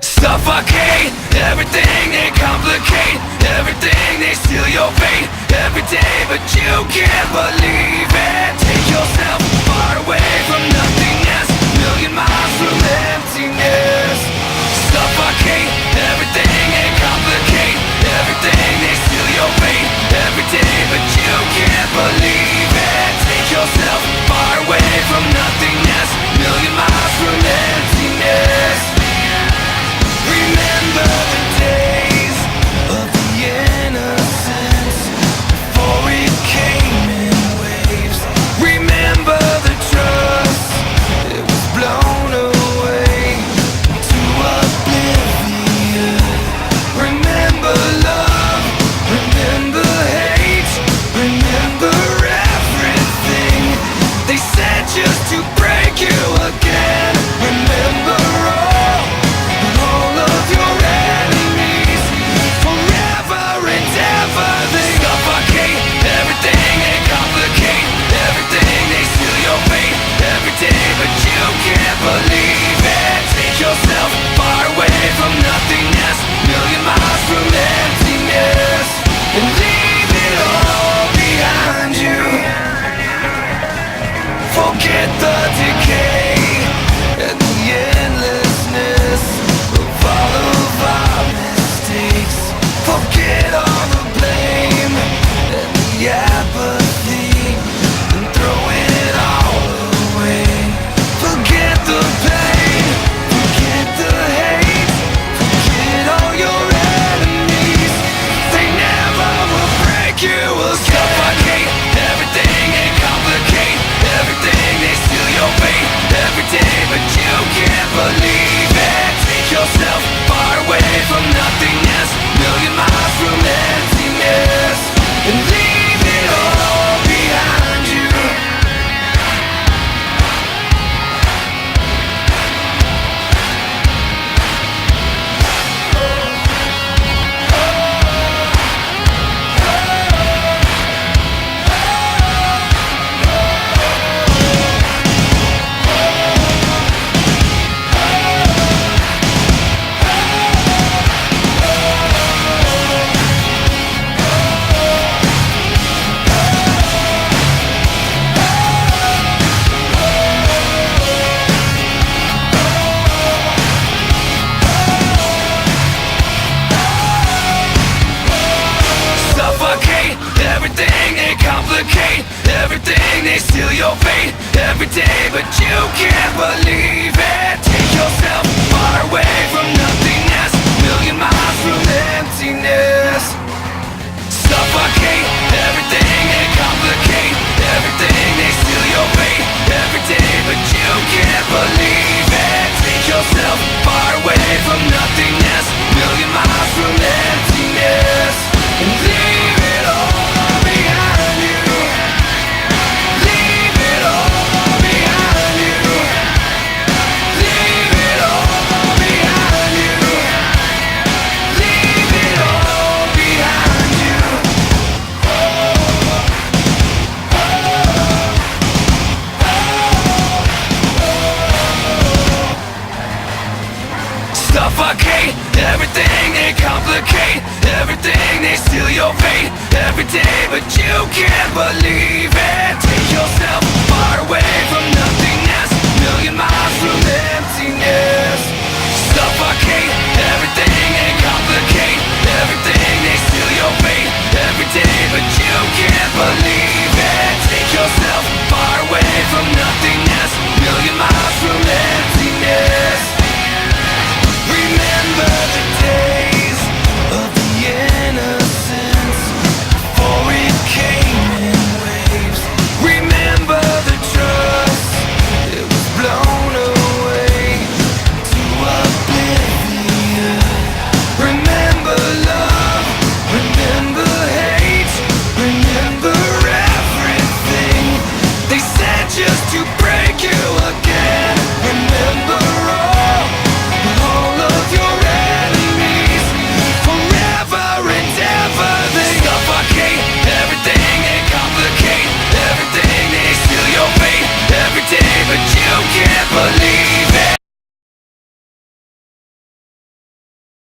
Suffocate everything, they complicate everything, they steal your fate every day, but you can't believe it. Take yourself far away from nothingness, million miles from emptiness. Suffocate everything, they complicate everything, they steal your fate every day, but you can't believe it. Take yourself far away from nothingness, million miles from emptiness. Remember the days of the innocence before it came in waves. Remember the trust, it was blown away to oblivion. Remember love, remember hate, remember everything they said just to break you again. Remember all of your enemies, forever and ever. They suffocate everything, they complicate everything, they steal your fate every day, but you can't believe it. Take yourself far away from nothingness, million miles from emptiness, and leave it all behind you. Forget the decay and the endlessness of all of our mistakes. Forget all the blame and the apathy, and throw it all away. Forget the pain, forget the hate, forget all your enemies. They never will break you. Will suffocate everything and complicate everything, they steal your fate every day, but you can't believe it. Take yourself far away from nothingness, million miles from emptiness, and leave it all behind you. Suffocate everything, they complicate everything, they steal your fate every day, but you can't believe it. Take yourself far away from nothingness, million miles from emptiness. Suffocate everything, they complicate everything, they steal your fate every day, but you can't believe it. Take yourself far away from nothingness, million miles from emptiness, and leave it all behind you. Leave it all behind you. Leave it all behind you. Leave it all behind you. Suffocate everything, they complicate everything, they steal your fate every day, but you can't believe it. Take yourself far away from